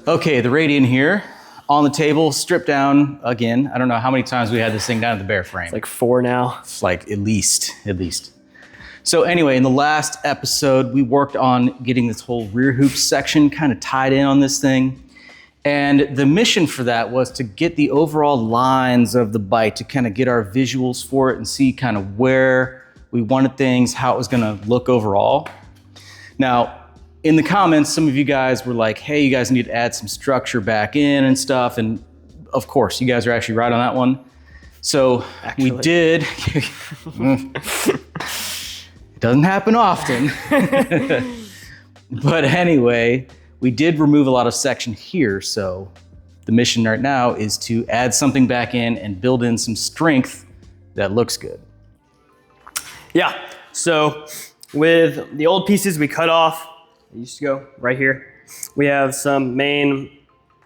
Okay, the Radian here on the table, stripped down again. I don't know how many times we had this thing down at the bare frame. It's like 4 now. It's like at least. So anyway, in the last episode, we worked on getting this whole rear hoop section kind of tied in on this thing. And the mission for that was to get the overall lines of the bike, to kind of get our visuals for it and see kind of where we wanted things, how it was gonna look overall. Now, in the comments, some of you guys were like, hey, you guys need to add some structure back in and stuff. And of course, you guys are actually right on that one. So we did. It doesn't happen often. But anyway, we did remove a lot of section here. So the mission right now is to add something back in and build in some strength that looks good. Yeah, so with the old pieces we cut off, they used to go right here. We have some main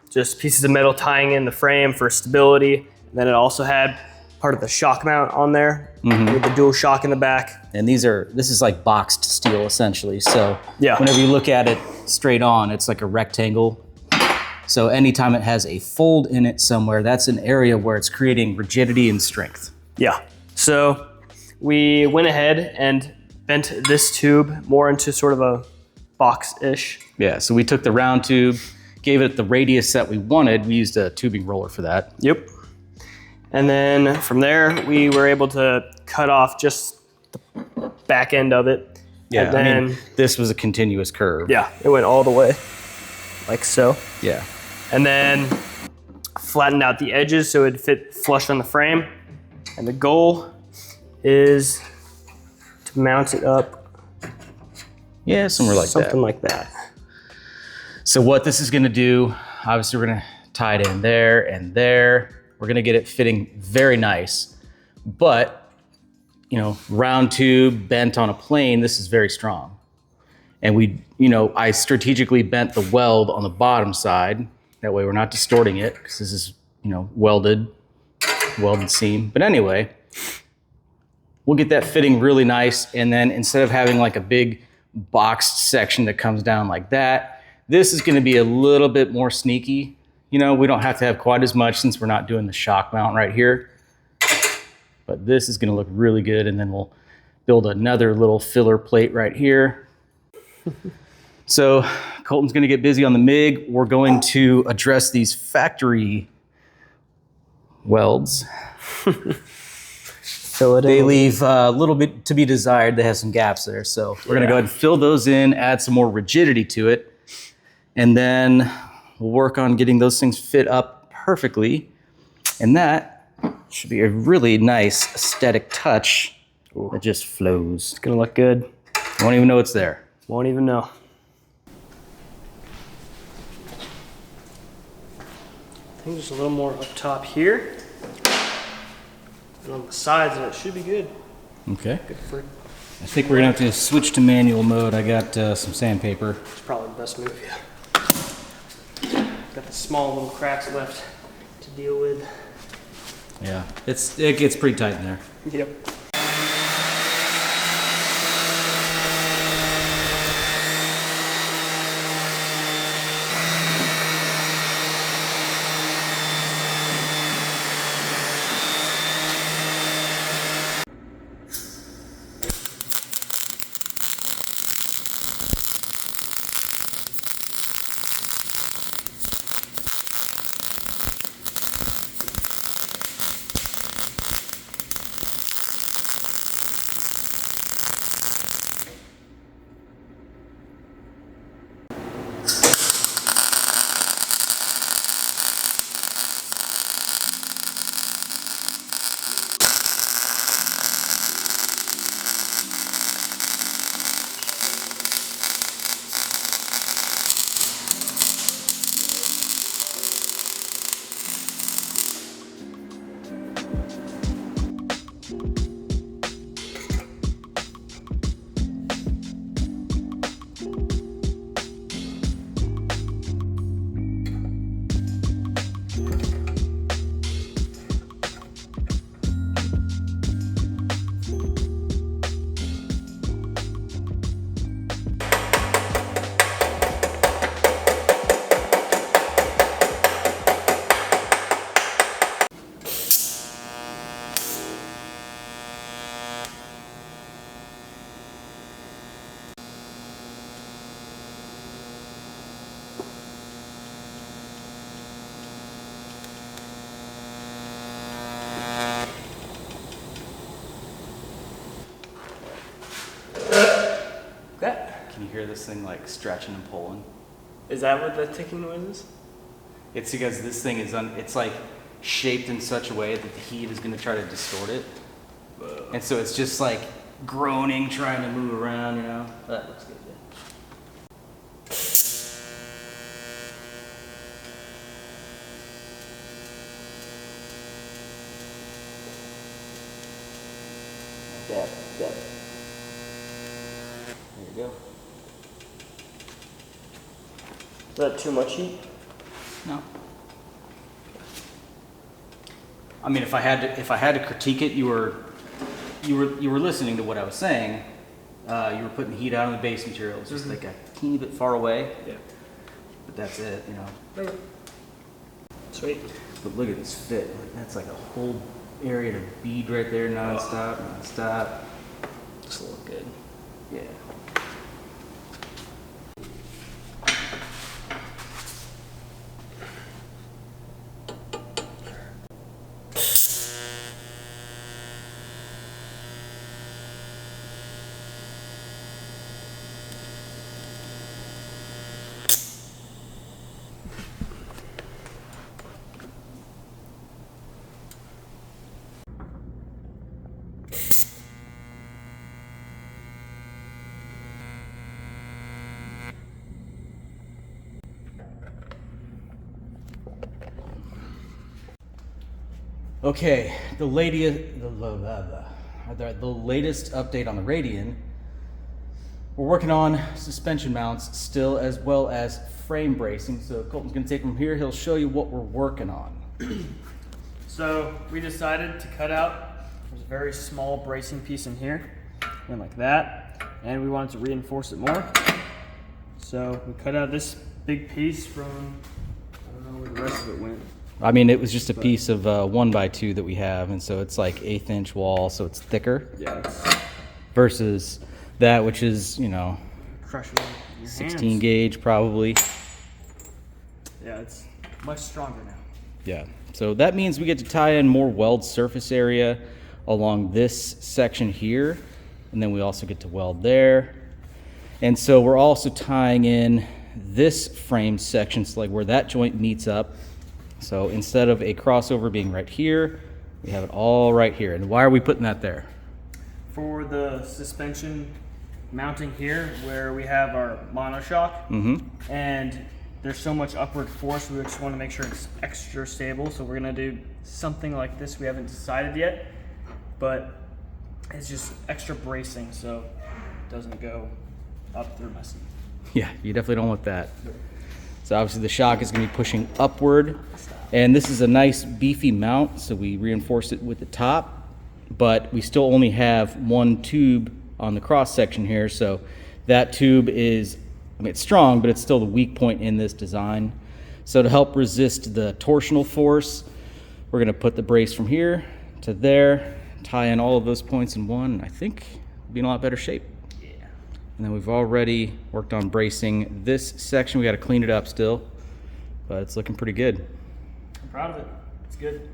just pieces of metal tying in the frame for stability. And then it also had part of the shock mount on there with the dual shock in the back. And this is like boxed steel essentially. So yeah, whenever you look at it straight on, it's like a rectangle. So anytime it has a fold in it somewhere, that's an area where it's creating rigidity and strength. Yeah, so we went ahead and bent this tube more into sort of a box-ish. Yeah, so we took the round tube, gave it the radius that we wanted. We used a tubing roller for that. Yep. And then from there, we were able to cut off just the back end of it. Yeah, and then, I mean, this was a continuous curve. Yeah, it went all the way, like so. Yeah. And then flattened out the edges so it'd fit flush on the frame. And the goal is to mount it up. Yeah, somewhere like that. Something like that. So what this is gonna do, obviously we're gonna tie it in there and there. We're gonna get it fitting very nice. But, you know, round tube bent on a plane, this is very strong. And I strategically bent the weld on the bottom side. That way we're not distorting it, because this is, welded seam. But anyway, we'll get that fitting really nice. And then instead of having like a big boxed section that comes down like that, this is gonna be a little bit more sneaky. We don't have to have quite as much since we're not doing the shock mount right here. But this is gonna look really good. And then we'll build another little filler plate right here. So Colton's gonna get busy on the MIG. We're going to address these factory welds. They leave a little bit to be desired. They have some gaps there. So we're gonna go ahead and fill those in, add some more rigidity to it. And then we'll work on getting those things fit up perfectly. And that should be a really nice aesthetic touch that just flows. It's gonna look good. You won't even know it's there. Won't even know. I think there's a little more up top here. And on the sides, and it should be good. Okay. Good for. I think we're gonna have to switch to manual mode. I got some sandpaper. It's probably the best move, yeah. Got the small little cracks left to deal with. Yeah, it gets pretty tight in there. Yep. hear this thing like stretching and pulling. Is that what the ticking noise is? It's because this thing is it's like shaped in such a way that the heat is going to try to distort it. Whoa. And so it's just like groaning, trying to move around, you know. That looks good. Dab. There you go. Is that too much heat? No. I mean, if I had to critique it, you were listening to what I was saying. You were putting heat out on the base material. It's just like a teeny bit far away. Yeah. But that's it, you know. Okay. Sweet. But look at this fit. That's like a whole area to bead right there, nonstop. This will look good. Yeah. Okay, the latest update on the Radian. We're working on suspension mounts still, as well as frame bracing. So Colton's gonna take from here. He'll show you what we're working on. So we decided to cut out, there's a very small bracing piece in here, went like that, and we wanted to reinforce it more. So we cut out this big piece from, I don't know where the rest of it went. I mean, it was just a piece of 1x2 that we have, and so it's like 1/8 inch wall, so it's thicker. Yeah, it's versus that, which is, you know, crushing your 16 hands. gauge probably. Yeah, it's much stronger now. Yeah, so that means we get to tie in more weld surface area along this section here, and then we also get to weld there. And so we're also tying in this frame section, so like where that joint meets up. So instead of a crossover being right here, we have it all right here. And why are we putting that there? For the suspension mounting here, where we have our MONOSHOCK, and there's so much upward force, we just want to make sure it's extra stable. So we're gonna do something like this. We haven't decided yet, but it's just extra bracing so it doesn't go up through my seat. Yeah, you definitely don't want that. So obviously the shock is going to be pushing upward, and this is a nice beefy mount, so we reinforced it with the top, but we still only have one tube on the cross section here, so that tube is, I mean, it's strong, but it's still the weak point in this design. So to help resist the torsional force, we're going to put the brace from here to there, tie in all of those points in one, and I think we'll be in a lot better shape. And then we've already worked on bracing this section. We got to clean it up still, but it's looking pretty good. I'm proud of it. It's good.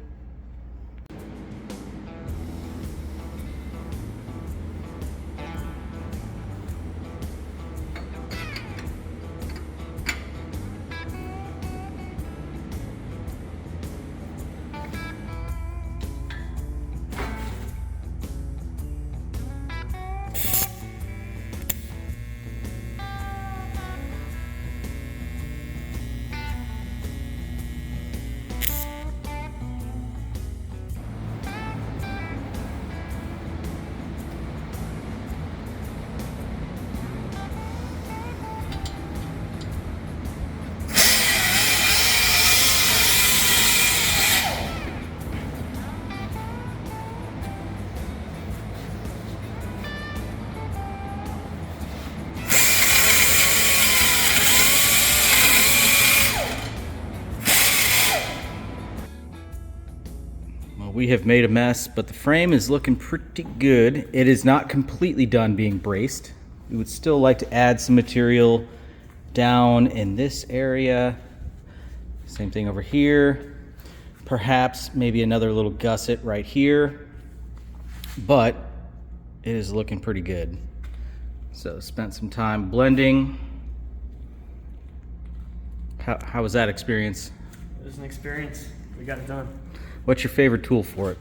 We have made a mess, but the frame is looking pretty good. It is not completely done being braced. We would still like to add some material down in this area. Same thing over here. Perhaps maybe another little gusset right here. But it is looking pretty good. So spent some time blending. How was that experience? It was an experience. We got it done. What's your favorite tool for it?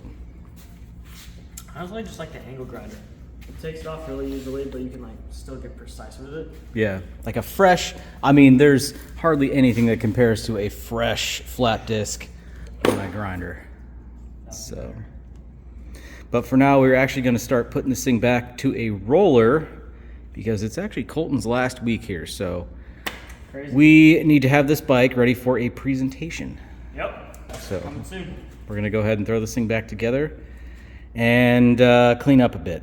I honestly just like the angle grinder. It takes it off really easily, but you can like still get precise with it. Yeah, like a fresh, I mean, there's hardly anything that compares to a fresh flat disc on a grinder. So, but for now, we're actually going to start putting this thing back to a roller because it's actually Colton's last week here. So Crazy. We need to have this bike ready for a presentation. Yep. So Coming soon. we're going to go ahead and throw this thing back together and clean up a bit.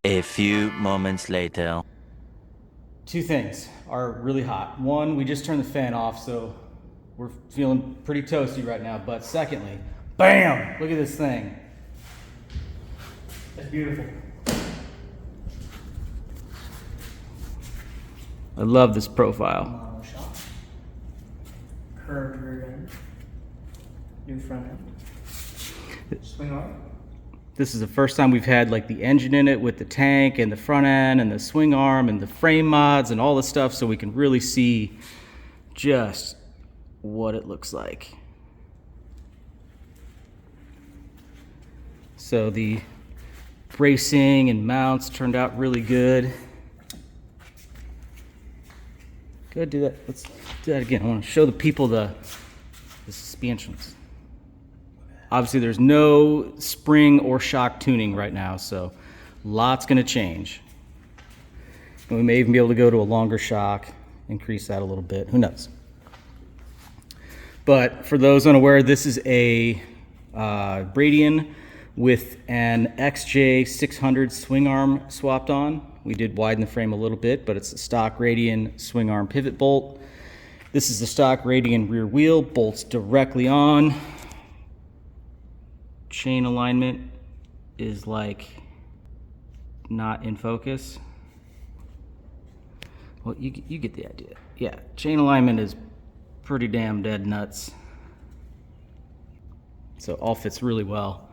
A few moments later. Two things are really hot. One, we just turned the fan off, so we're feeling pretty toasty right now. But secondly, bam! Look at this thing. It's beautiful. I love this profile. MONOSHOCK. Curved rear end. New front end. Swing arm. This is the first time we've had like the engine in it with the tank and the front end and the swing arm and the frame mods and all this stuff, so we can really see just what it looks like. So the bracing and mounts turned out really good. Go ahead, do that. Let's do that again. I want to show the people the suspensions. Obviously, there's no spring or shock tuning right now, so lots going to change. And we may even be able to go to a longer shock, increase that a little bit. Who knows? But for those unaware, this is a Radian with an XJ600 swing arm swapped on. We did widen the frame a little bit, but it's a stock Radian swing arm pivot bolt. This is the stock Radian rear wheel, bolts directly on. Chain alignment is like not in focus. Well, you get the idea. Yeah, chain alignment is pretty damn dead nuts. So all fits really well.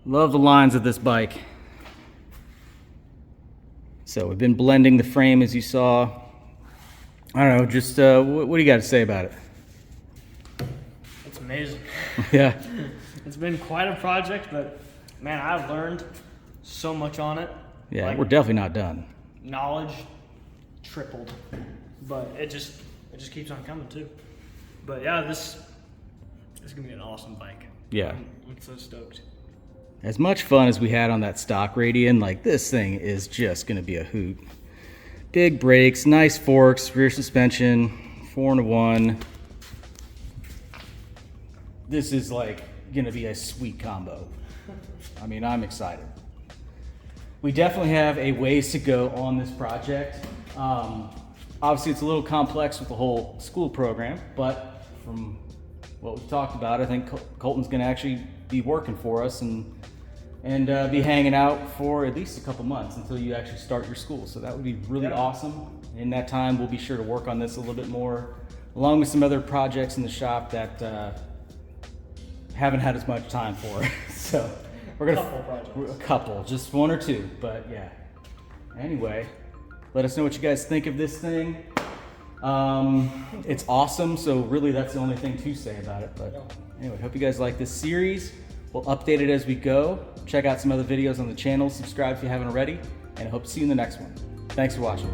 Love the lines of this bike. So we've been blending the frame as you saw. I don't know, just what do you got to say about it? It's amazing. Yeah. It's been quite a project, but man, I've learned so much on it. Yeah, Like, we're definitely not done. knowledge tripled, but it just keeps on coming too. But yeah, this is gonna be an awesome bike. Yeah. I'm so stoked. As much fun as we had on that stock Radian, like this thing is just gonna be a hoot. Big brakes, nice forks, rear suspension, 4-in-1. This is like gonna be a sweet combo. I mean, I'm excited. We definitely have a ways to go on this project. Obviously it's a little complex with the whole school program, but from what we've talked about, I think Colton's gonna actually be working for us and be hanging out for at least a couple months until you actually start your school. So that would be really awesome. In that time, we'll be sure to work on this a little bit more, along with some other projects in the shop that haven't had as much time for. So we're gonna a couple, just one or two, but yeah. Anyway, let us know what you guys think of this thing. It's awesome, so really that's the only thing to say about it. But anyway, hope you guys like this series. We'll update it as we go. Check out some other videos on the channel. Subscribe if you haven't already, and I hope to see you in the next one. Thanks for watching.